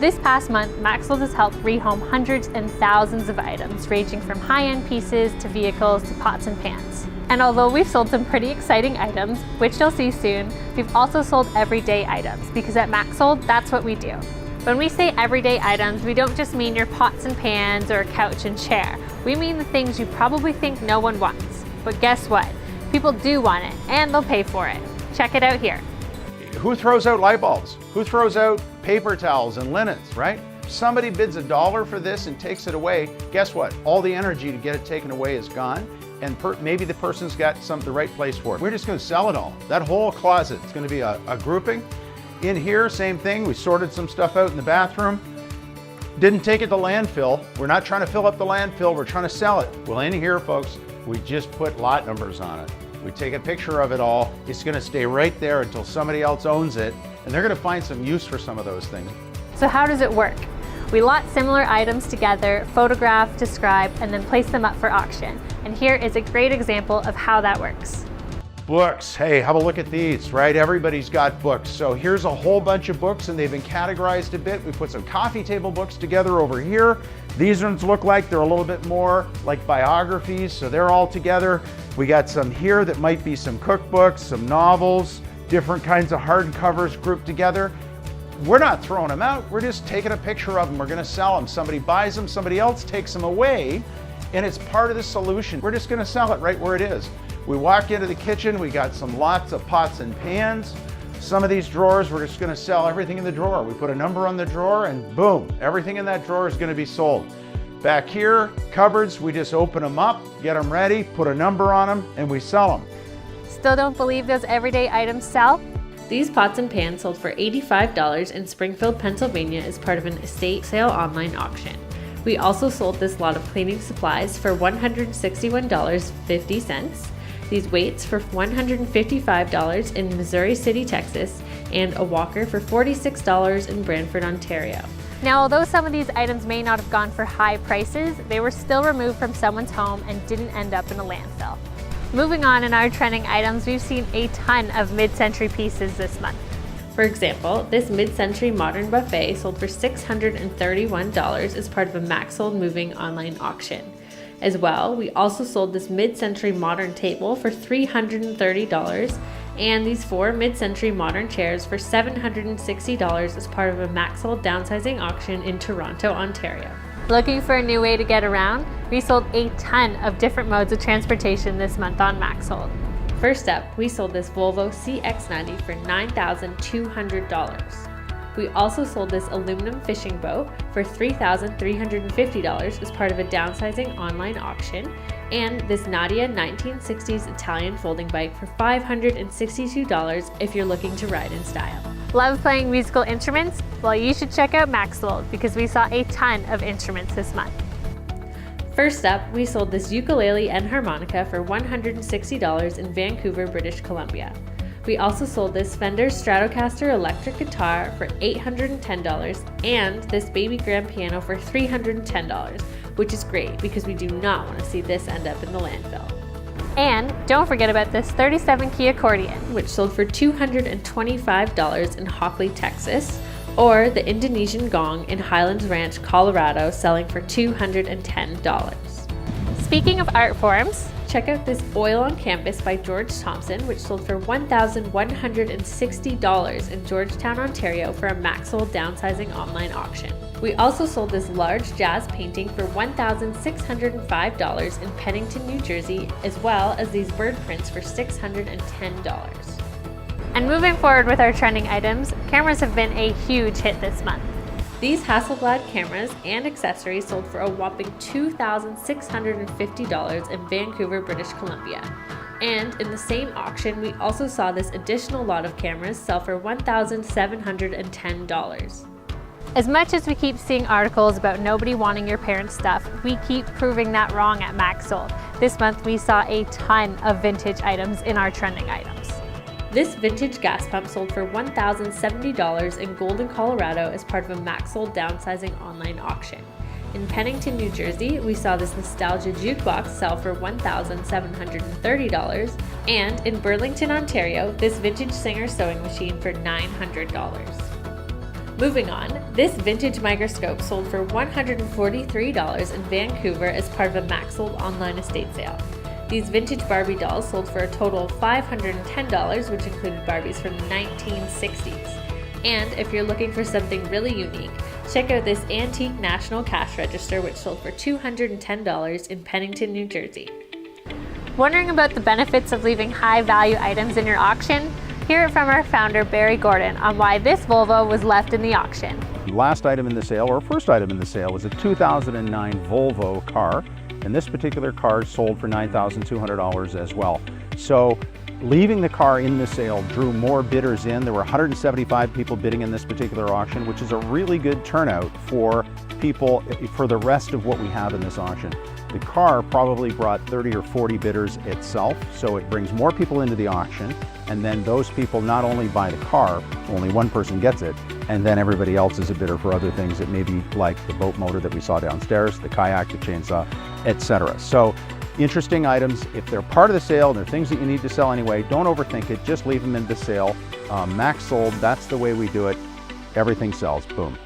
This past month, Maxsold has helped rehome hundreds and thousands of items, ranging from high-end pieces to vehicles to pots and pans. And although we've sold some pretty exciting items, which you'll see soon, we've also sold everyday items, because at Maxsold, that's what we do. When we say everyday items, we don't just mean your pots and pans or a couch and chair. We mean the things you probably think no one wants. But guess what? People do want it, and they'll pay for it. Check it out here. Who throws out light bulbs? Who throws out paper towels and linens, right? Somebody bids $1 for this and takes it away. Guess what? All the energy to get it taken away is gone, and maybe the person's got the right place for it. We're just gonna sell it all. That whole closet is gonna be a grouping. In here, same thing. We sorted some stuff out in the bathroom. Didn't take it to landfill. We're not trying to fill up the landfill, we're trying to sell it. Well, in here, folks, we just put lot numbers on it. We take a picture of it all. It's gonna stay right there until somebody else owns it, and they're gonna find some use for some of those things. So how does it work? We lot similar items together, photograph, describe, and then place them up for auction. And here is a great example of how that works. Books, hey, have a look at these, right? Everybody's got books. So here's a whole bunch of books, and they've been categorized a bit. We put some coffee table books together over here. These ones look like they're a little bit more like biographies, so they're all together. We got some here that might be some cookbooks, some novels, different kinds of hardcovers grouped together. We're not throwing them out, we're just taking a picture of them. We're gonna sell them. Somebody buys them, somebody else takes them away, and it's part of the solution. We're just gonna sell it right where it is. We walk into the kitchen, we got lots of pots and pans. Some of these drawers, we're just gonna sell everything in the drawer. We put a number on the drawer and boom, everything in that drawer is gonna be sold. Back here, cupboards, we just open them up, get them ready, put a number on them, and we sell them. Still don't believe those everyday items sell? These pots and pans sold for $85 in Springfield, Pennsylvania as part of an estate sale online auction. We also sold this lot of cleaning supplies for $161.50. These weights for $155 in Missouri City, Texas, and a walker for $46 in Brantford, Ontario. Now, although some of these items may not have gone for high prices, they were still removed from someone's home and didn't end up in a landfill. Moving on in our trending items, we've seen a ton of mid-century pieces this month. For example, this mid-century modern buffet sold for $631 as part of a Maxsold moving online auction. As well, we also sold this mid-century modern table for $330 and these 4 mid-century modern chairs for $760 as part of a Maxsold downsizing auction in Toronto, Ontario. Looking for a new way to get around? We sold a ton of different modes of transportation this month on Maxsold. First up, we sold this Volvo CX-90 for $9,200. We also sold this aluminum fishing boat for $3,350 as part of a downsizing online auction, and this Nadia 1960s Italian folding bike for $562 if you're looking to ride in style. Love playing musical instruments? Well, you should check out Maxsold because we saw a ton of instruments this month. First up, we sold this ukulele and harmonica for $160 in Vancouver, British Columbia. We also sold this Fender Stratocaster electric guitar for $810 and this baby grand piano for $310, which is great because we do not want to see this end up in the landfill. And don't forget about this 37 key accordion, which sold for $225 in Hockley, Texas, or the Indonesian gong in Highlands Ranch, Colorado, selling for $210. Speaking of art forms, check out this Oil on Canvas by George Thompson, which sold for $1,160 in Georgetown, Ontario for a Maxsold downsizing online auction. We also sold this large jazz painting for $1,605 in Pennington, New Jersey, as well as these bird prints for $610. And moving forward with our trending items, cameras have been a huge hit this month. These Hasselblad cameras and accessories sold for a whopping $2,650 in Vancouver, British Columbia. And in the same auction, we also saw this additional lot of cameras sell for $1,710. As much as we keep seeing articles about nobody wanting your parents' stuff, we keep proving that wrong at Maxsold. This month we saw a ton of vintage items in our trending items. This vintage gas pump sold for $1,070 in Golden, Colorado as part of a Maxsold downsizing online auction. In Pennington, New Jersey, we saw this nostalgia jukebox sell for $1,730, and in Burlington, Ontario, this vintage Singer sewing machine for $900. Moving on, this vintage microscope sold for $143 in Vancouver as part of a Maxsold online estate sale. These vintage Barbie dolls sold for a total of $510, which included Barbies from the 1960s. And if you're looking for something really unique, check out this antique National Cash Register, which sold for $210 in Pennington, New Jersey. Wondering about the benefits of leaving high-value items in your auction? Hear it from our founder, Barry Gordon, on why this Volvo was left in the auction. The last item in the sale, or first item in the sale, was a 2009 Volvo car, and this particular car sold for $9,200 as well. So leaving the car in the sale drew more bidders in. There were 175 people bidding in this particular auction, which is a really good turnout for people for the rest of what we have in this auction. The car probably brought 30 or 40 bidders itself, so it brings more people into the auction, and then those people not only buy the car, only one person gets it, and then everybody else is a bidder for other things that maybe like the boat motor that we saw downstairs, the kayak, the chainsaw, etc. So interesting items. If they're part of the sale, they're things that you need to sell anyway, don't overthink it, just leave them in the sale. Maxsold, that's the way we do it. Everything sells, boom.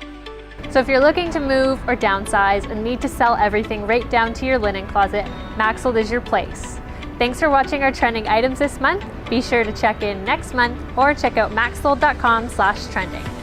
So if you're looking to move or downsize and need to sell everything right down to your linen closet, Maxsold is your place. Thanks for watching our trending items this month. Be sure to check in next month or check out maxsold.com/trending.